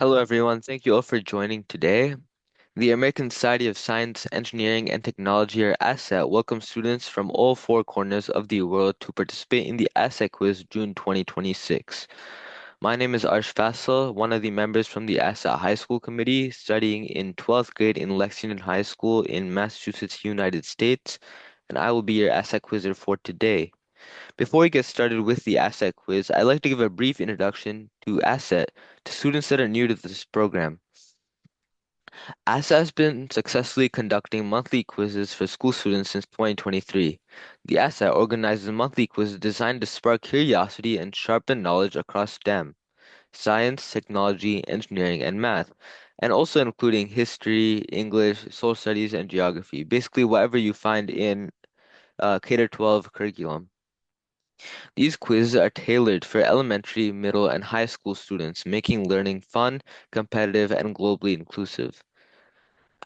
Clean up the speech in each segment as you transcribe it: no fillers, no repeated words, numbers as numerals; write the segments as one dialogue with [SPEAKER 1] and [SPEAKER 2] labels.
[SPEAKER 1] Hello, everyone. Thank you all for joining today. The American Society of Science, Engineering, and Technology, or ASSET, welcomes students from all four corners of the world to participate in the ASSET Quiz June 2026. My name is Arsh Faisal, one of the members from the ASSET High School Committee, studying in 12th grade in Lexington High School in Massachusetts, United States, and I will be your ASSET quizzer for today. Before we get started with the ASSET quiz, I'd like to give a brief introduction to ASSET to students that are new to this program. ASSET has been successfully conducting monthly quizzes for school students since 2023. The ASSET organizes monthly quizzes designed to spark curiosity and sharpen knowledge across STEM, science, technology, engineering, and math, and also including history, English, social studies, and geography. Basically, whatever you find in K-12 curriculum. These quizzes are tailored for elementary, middle, and high school students, making learning fun, competitive, and globally inclusive.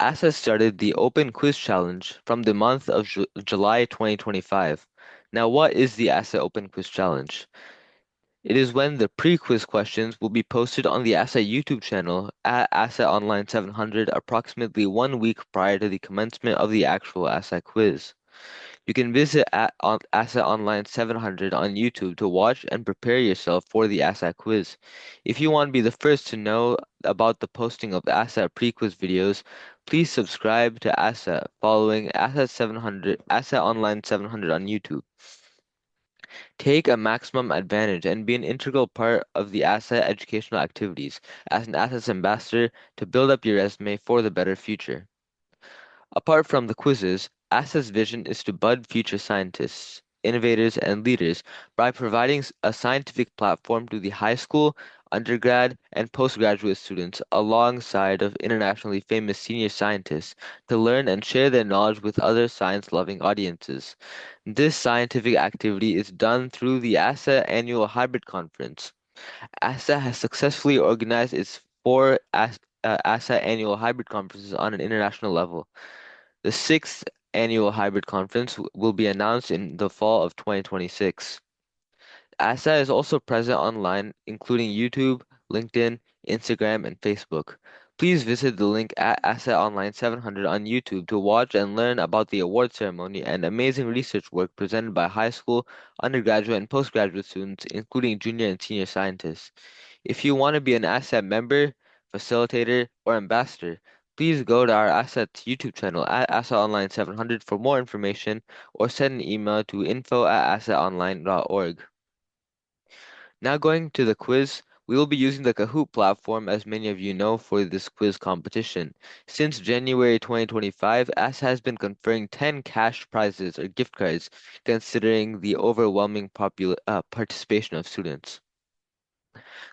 [SPEAKER 1] ASSA started the Open Quiz Challenge from the month of July 2025. Now, what is the ASSA Open Quiz Challenge? It is when the pre-quiz questions will be posted on the ASSA YouTube channel at ASSA Online 700 approximately 1 week prior to the commencement of the actual ASSA quiz. You can visit Asset Online 700 on YouTube to watch and prepare yourself for the Asset quiz. If you want to be the first to know about the posting of Asset pre-quiz videos, please subscribe to Asset following Asset Online 700 on YouTube. Take a maximum advantage and be an integral part of the Asset educational activities as an Asset's ambassador to build up your resume for the better future. Apart from the quizzes, ASA's vision is to bud future scientists, innovators, and leaders by providing a scientific platform to the high school, undergrad, and postgraduate students alongside of internationally famous senior scientists to learn and share their knowledge with other science-loving audiences. This scientific activity is done through the ASA Annual Hybrid Conference. ASA has successfully organized its four ASA Annual Hybrid Conferences on an international level. The sixth annual hybrid conference will be announced in the fall of 2026. ASA is also present online, including YouTube, LinkedIn, Instagram, and Facebook. Please visit the link at ASA Online 700 on YouTube to watch and learn about the award ceremony and amazing research work presented by high school, undergraduate, and postgraduate students, including junior and senior scientists. If you want to be an ASSET member, facilitator, or ambassador, please go to our ASSET's YouTube channel at ASSET Online 700 for more information or send an email to info@assetonline.org. Now going to the quiz, we will be using the Kahoot platform as many of you know for this quiz competition. Since January 2025, ASSET has been conferring 10 cash prizes or gift cards considering the overwhelming participation of students.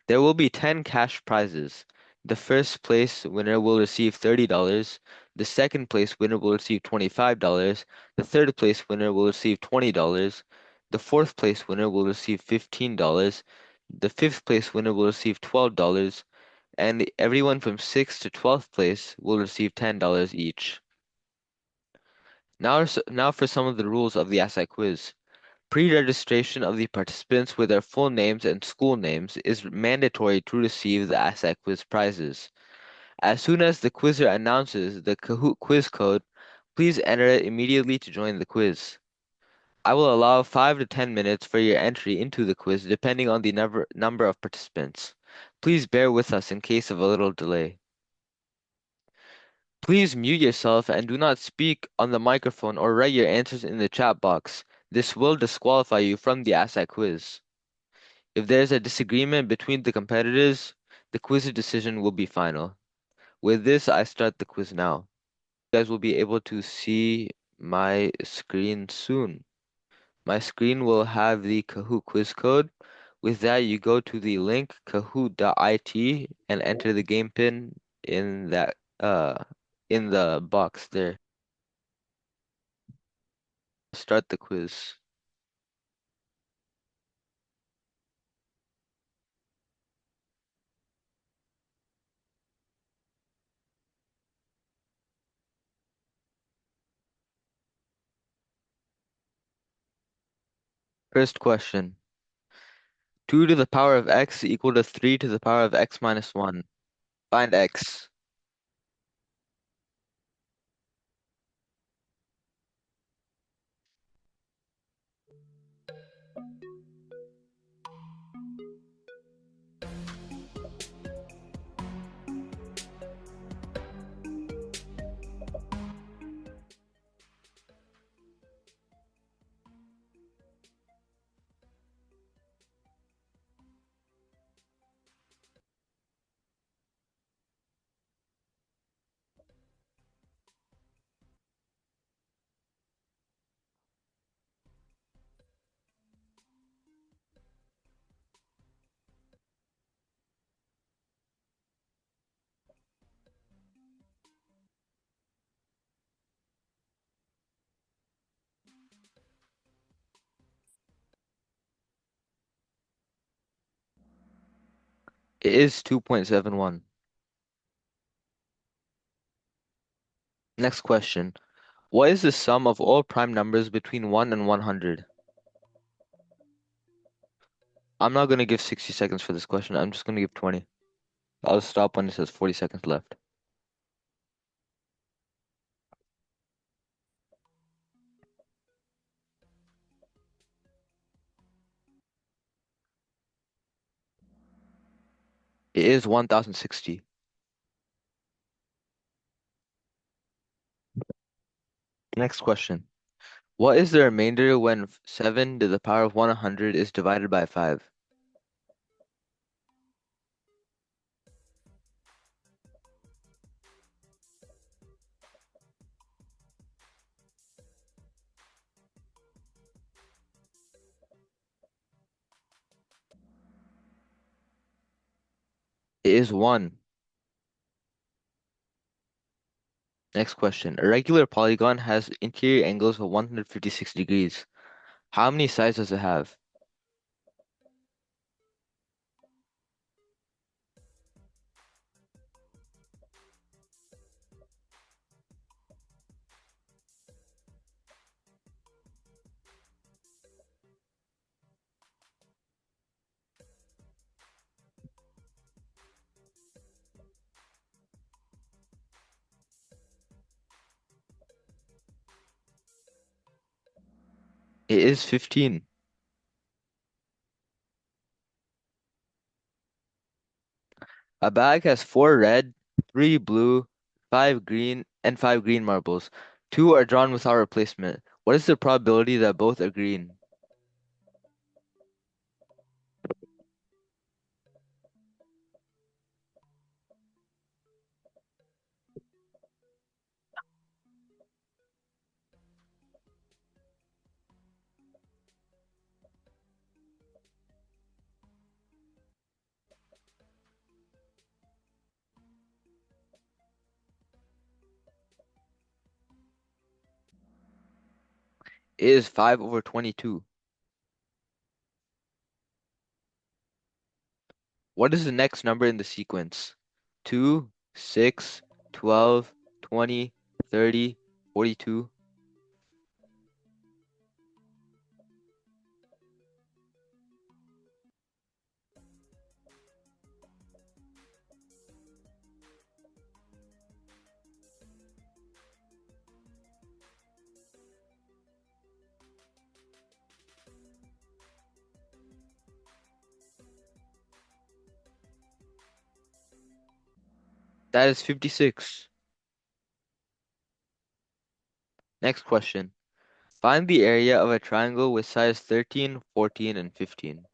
[SPEAKER 1] There will be 10 cash prizes. The first place winner will receive $30. The second place winner will receive $25. The third place winner will receive $20. The fourth place winner will receive $15. The fifth place winner will receive $12. And everyone from 6th to 12th place will receive $10 each. Now for some of the rules of the ASI quiz. Pre-registration of the participants with their full names and school names is mandatory to receive the ASSET quiz prizes. As soon as the quizzer announces the Kahoot quiz code, please enter it immediately to join the quiz. I will allow 5 to 10 minutes for your entry into the quiz depending on the number of participants. Please bear with us in case of a little delay. Please mute yourself and do not speak on the microphone or write your answers in the chat box. This will disqualify you from the ASSET quiz. If there is a disagreement between the competitors, the quiz decision will be final. With this, I start the quiz now. You guys will be able to see my screen soon. My screen will have the Kahoot quiz code. With that, you go to the link kahoot.it and enter the game pin in that in the box there. Start the quiz. First question. 2 to the power of x equal to 3 to the power of x minus 1. Find x. It is 2.71. Next question. What is the sum of all prime numbers between 1 and 100? I'm not going to give 60 seconds for this question. I'm just going to give 20. I'll stop when it says 40 seconds left. It is 1060. Next question. What is the remainder when 7 to the power of 100 is divided by 5? It is 1. Next question. A regular polygon has interior angles of 156 degrees. How many sides does it have? It is 15. A bag has 4 red, 3 blue, 5 green, and 5 green marbles. 2 are drawn without replacement. What is the probability that both are green? It is 5 over 22. What is the next number in the sequence? 2, 6, 12, 20, 30, 42. That is 56. Next question. Find the area of a triangle with sides 13, 14, and 15.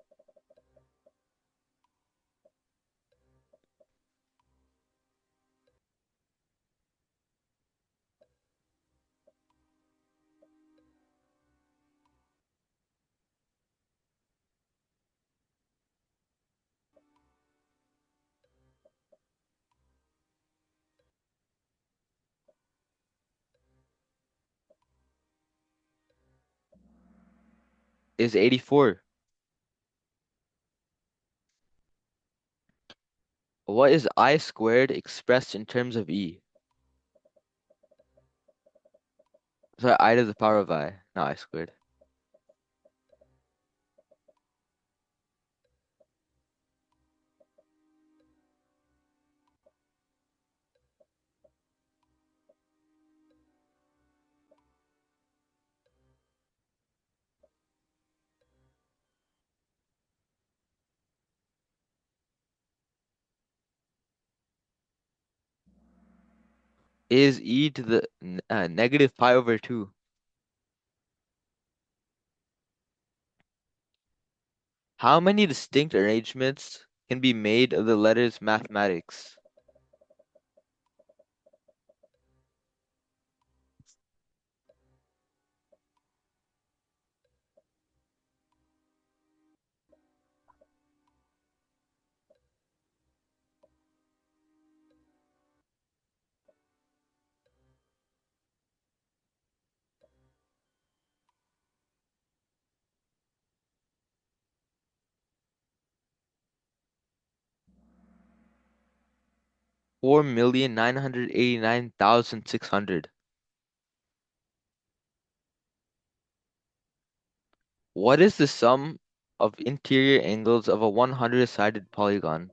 [SPEAKER 1] Is 84. What is I squared expressed in terms of E? Sorry, I to the power of I, not I squared. is e to the negative pi over 2. How many distinct arrangements can be made of the letters mathematics? 4,989,600. What is the sum of interior angles of a 100-sided polygon?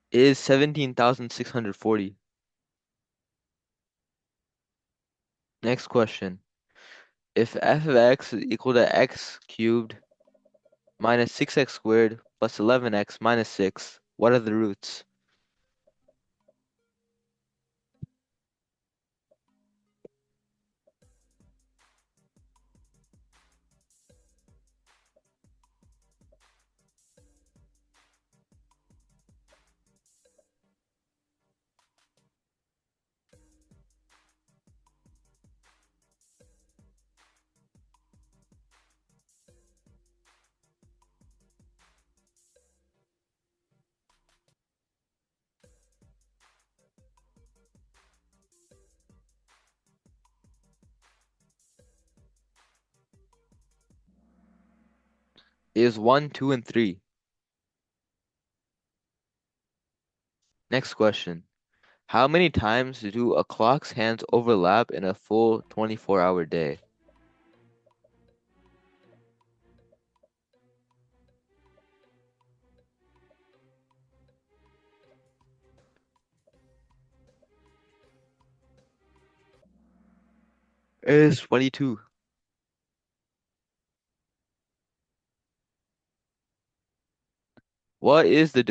[SPEAKER 1] Is 17,640. Next question. If f of x is equal to x cubed minus 6x squared plus 11x minus 6, what are the roots? Is 1, 2, and 3. Next question. How many times do a clock's hands overlap in a full 24-hour day? It is 22. What is de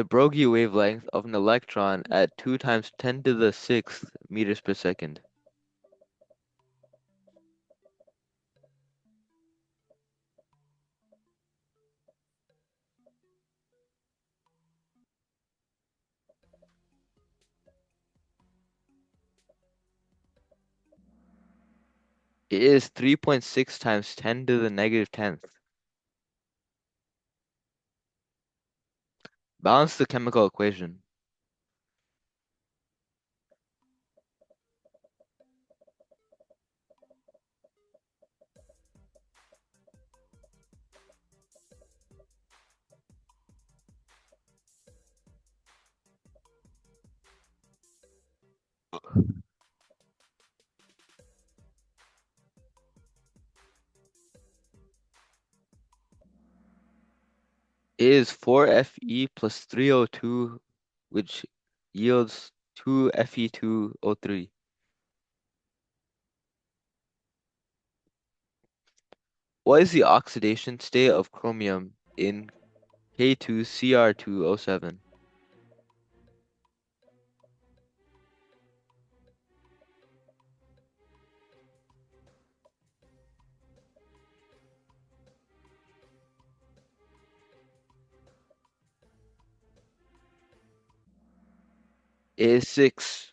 [SPEAKER 1] Broglie wavelength of an electron at 2 times 10 to the 6th meters per second? It is 3.6 times 10 to the negative 10th. Balance the chemical equation. It is 4Fe plus 3O2, which yields 2Fe2O3. What is the oxidation state of chromium in K2Cr2O7? It is 6.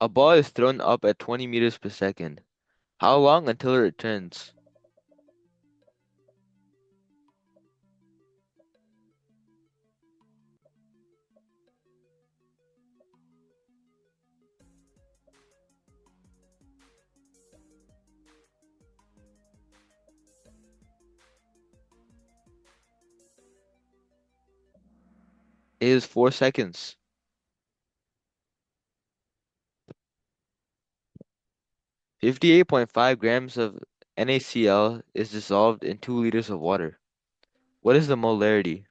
[SPEAKER 1] A ball is thrown up at 20 meters per second. How long until it returns? It is 4 seconds. 58.5 grams of NaCl is dissolved in 2 liters of water. What is the molarity?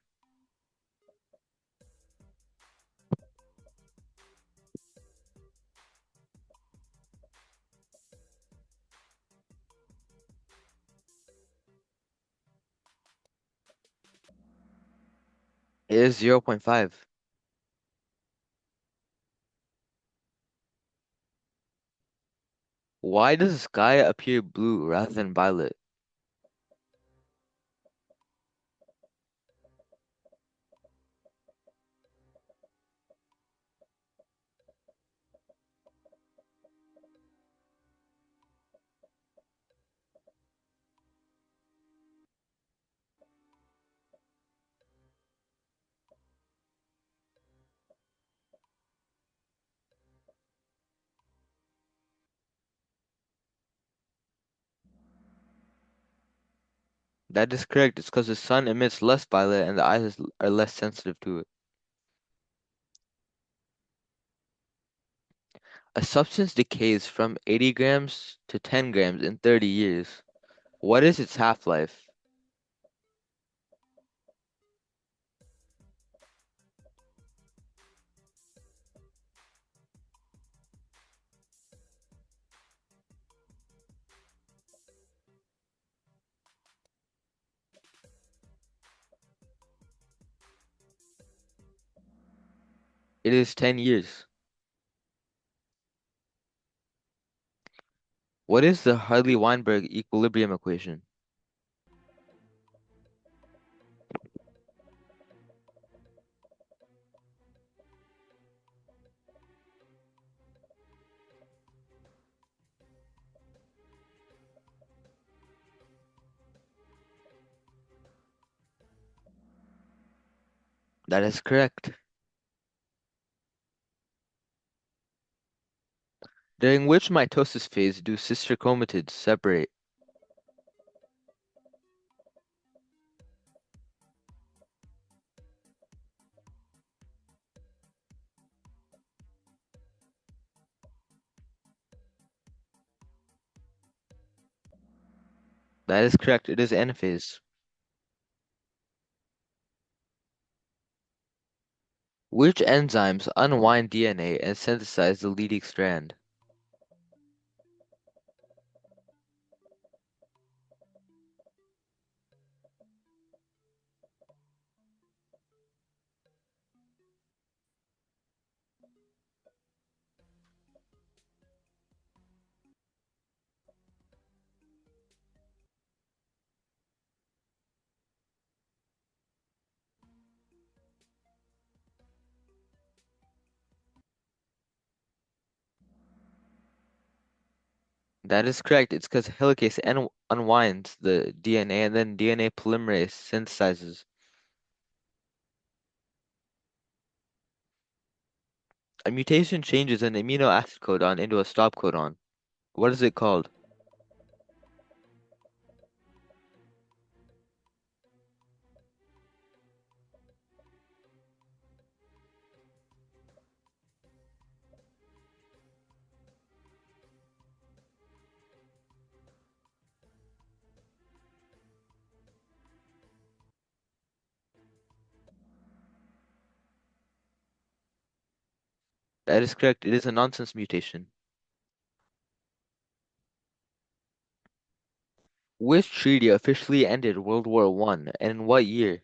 [SPEAKER 1] It is 0.5. Why does the sky appear blue rather than violet? That is correct. It's because the sun emits less violet and the eyes are less sensitive to it. A substance decays from 80 grams to 10 grams in 30 years. What is its half-life? It is 10 years. What is the Hartley-Weinberg equilibrium equation? That is correct. During which mitosis phase do sister chromatids separate? That is correct. It is anaphase. Which enzymes unwind DNA and synthesize the leading strand? That is correct. It's because helicase unwinds the DNA and then DNA polymerase synthesizes. A mutation changes an amino acid codon into a stop codon. What is it called? That is correct. It is a nonsense mutation. Which treaty officially ended World War One and in what year?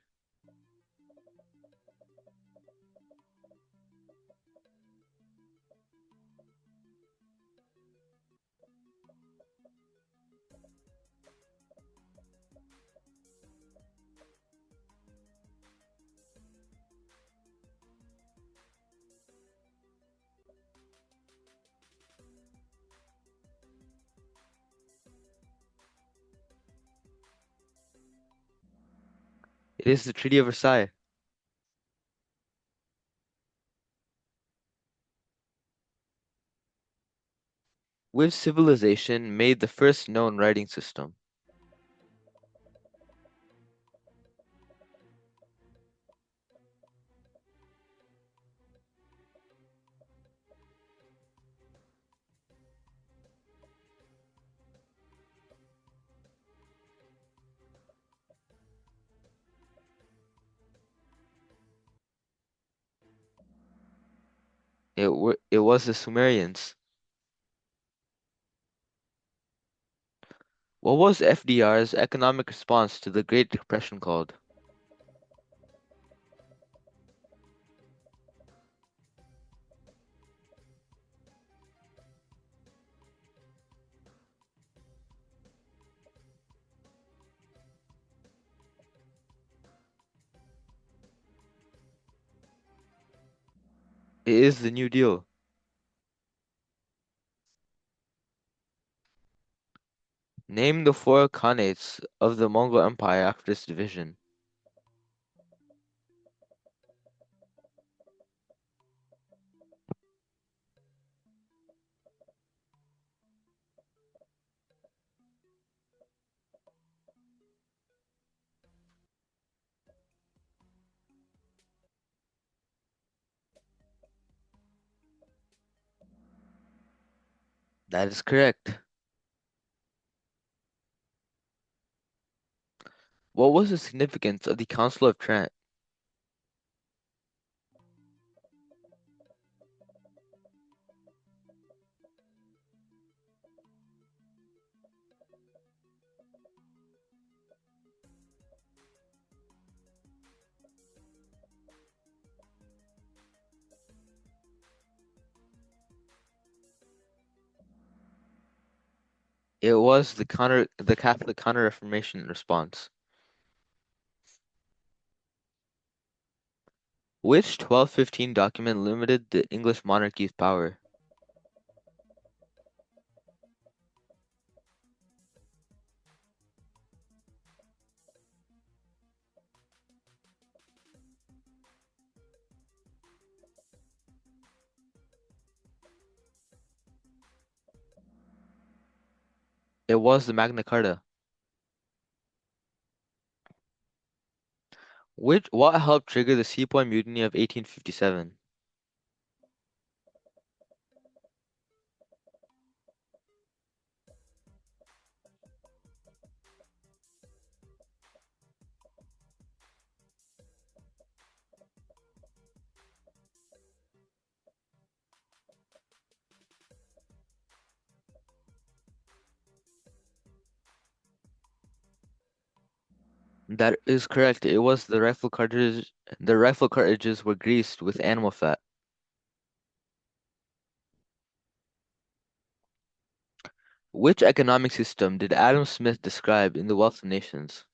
[SPEAKER 1] It is the Treaty of Versailles. Which civilization made the first known writing system? It was the Sumerians. What was FDR's economic response to the Great Depression called? It is the New Deal. Name the four khanates of the Mongol Empire after its division. That is correct. What was the significance of the Council of Trent? It was the Catholic Counter-Reformation response. Which 1215 document limited the English monarchy's power? It was the Magna Carta. What helped trigger the Sepoy Mutiny of 1857? That is correct. It was the rifle cartridges. The rifle cartridges were greased with animal fat. Which economic system did Adam Smith describe in The Wealth of Nations?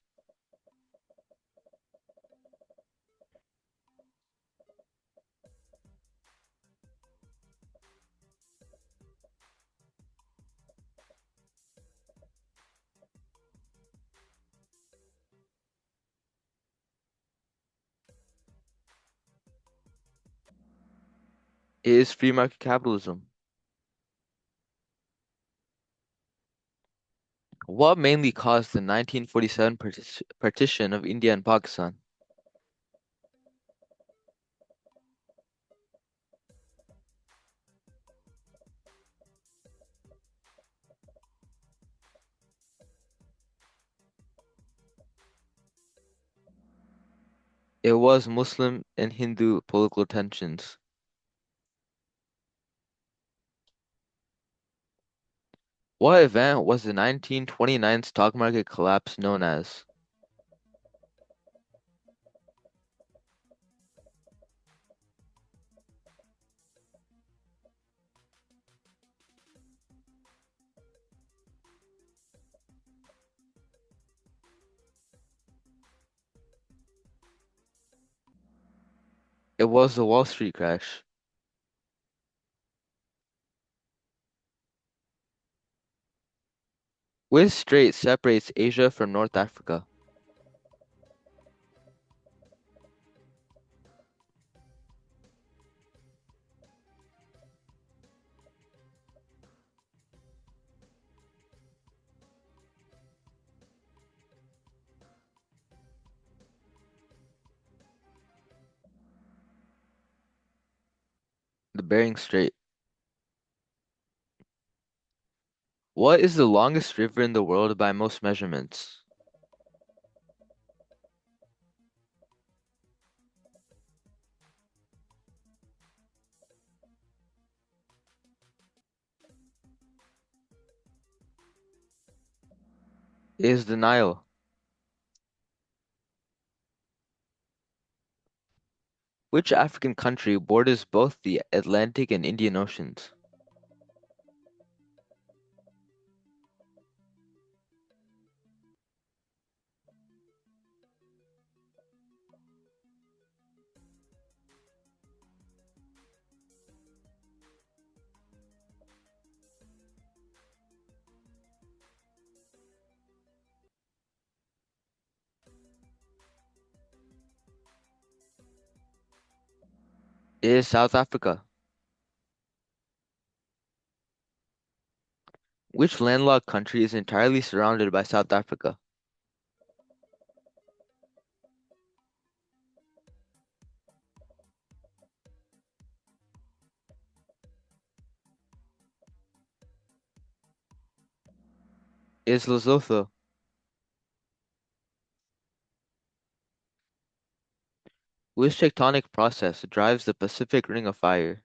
[SPEAKER 1] It is free market capitalism. What mainly caused the 1947 partition of India and Pakistan? It was Muslim and Hindu political tensions. What event was the 1929 stock market collapse known as? It was the Wall Street crash. Which strait separates Asia from North Africa? The Bering Strait. What is the longest river in the world by most measurements? Is the Nile? Which African country borders both the Atlantic and Indian Oceans? Is South Africa? Which landlocked country is entirely surrounded by South Africa? Is Lesotho? Which tectonic process drives the Pacific Ring of Fire?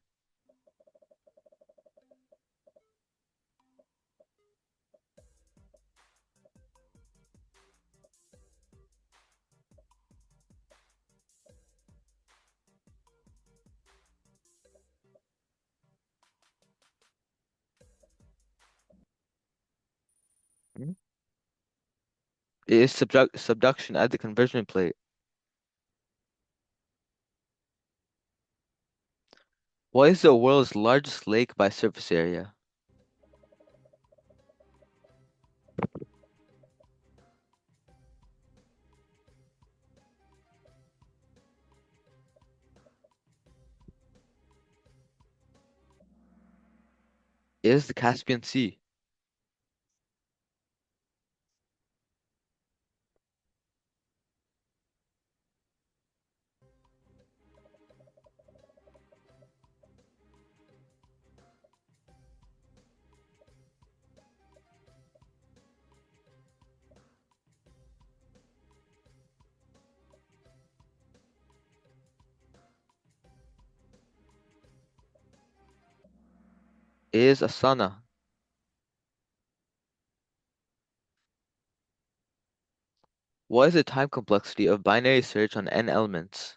[SPEAKER 1] Hmm? It is subduction at the convergent plate. What is the world's largest lake by surface area? It is the Caspian Sea. It is Asana. What is the time complexity of binary search on n elements?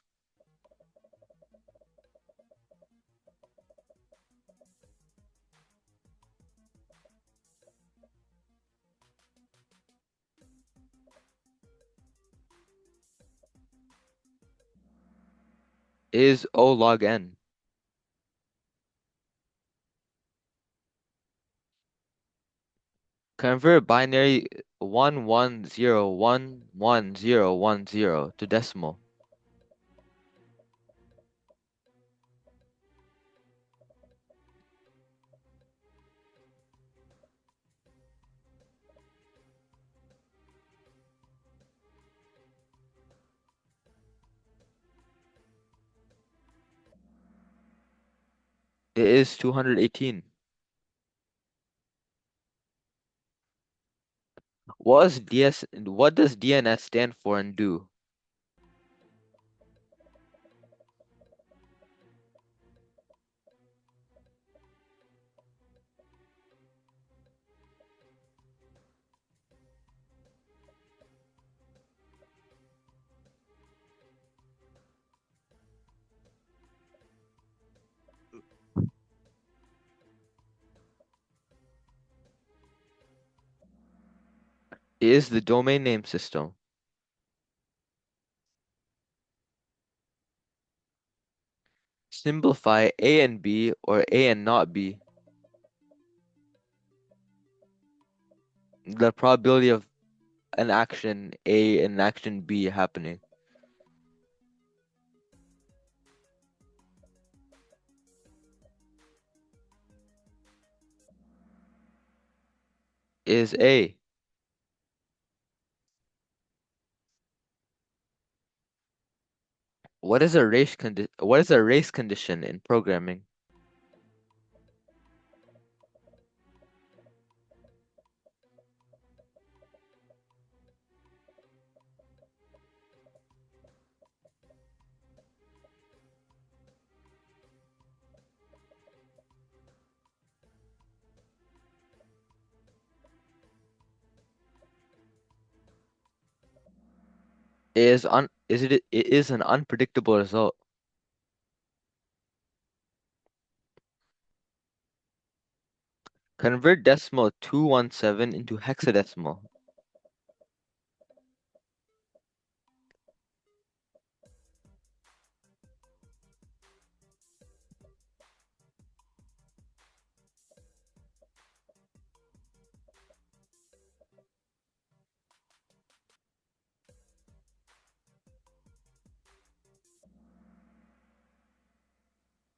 [SPEAKER 1] It is O log n. Convert binary 11011010 to decimal. It is 218. What does DNS stand for and do? It is the domain name system. Simplify A and B or A and not B. The probability of an action A and action B happening is A. What is a race condition in programming? It is an unpredictable result. Convert decimal 217 into hexadecimal.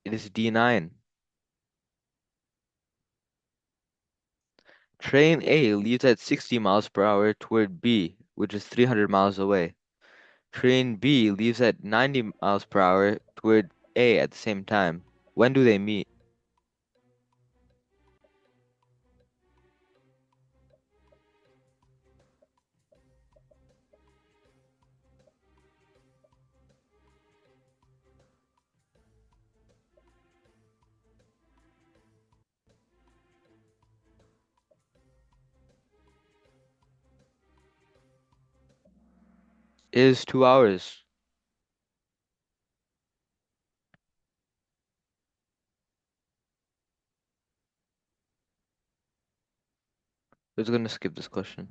[SPEAKER 1] It is D9. Train A leaves at 60 miles per hour toward B, which is 300 miles away. Train B leaves at 90 miles per hour toward A at the same time. When do they meet? It is 2 hours. Who's gonna skip this question?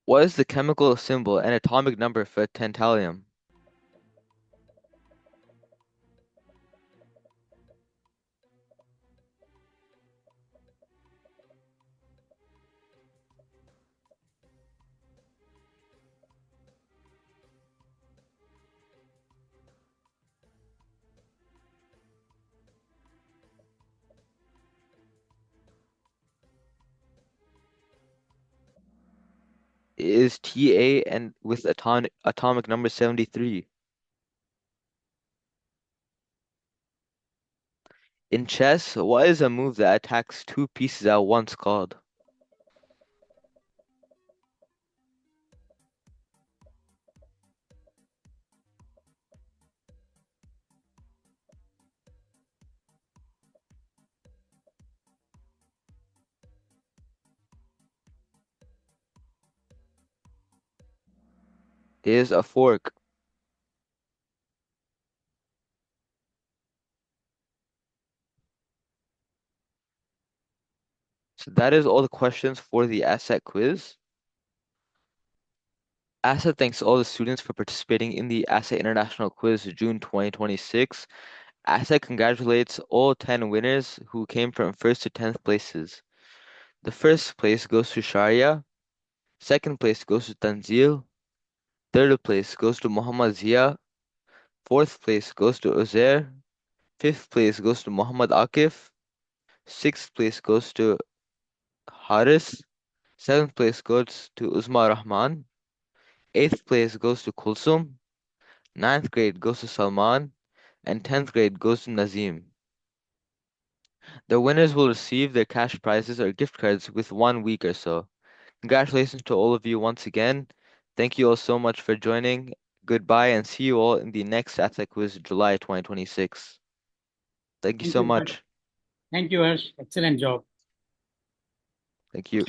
[SPEAKER 1] What is the chemical symbol and atomic number for tantalum? It is Ta and with atomic number 73. In chess, what is a move that attacks two pieces at once called? It is a fork. So that is all the questions for the asset quiz. ASSA thanks all the students for participating in the ASSA International Quiz June 2026. ASSA congratulates all 10 winners who came from 1st to 10th places. The first place goes to Sharia, second place goes to Tanzil, third place goes to Muhammad Zia, fourth place goes to Uzair, fifth place goes to Muhammad Akif, sixth place goes to Haris, seventh place goes to Uzma Rahman, eighth place goes to Kulsum, ninth grade goes to Salman, and 10th grade goes to Nazim. The winners will receive their cash prizes or gift cards with 1 week or so. Congratulations to all of you once again. Thank you all so much for joining. Goodbye and see you all in the next ATSEC Quiz July 2026. Thank you
[SPEAKER 2] Thank
[SPEAKER 1] so
[SPEAKER 2] you, Harsh.
[SPEAKER 1] much.
[SPEAKER 2] Thank you, Harsh. Excellent job.
[SPEAKER 1] Thank you.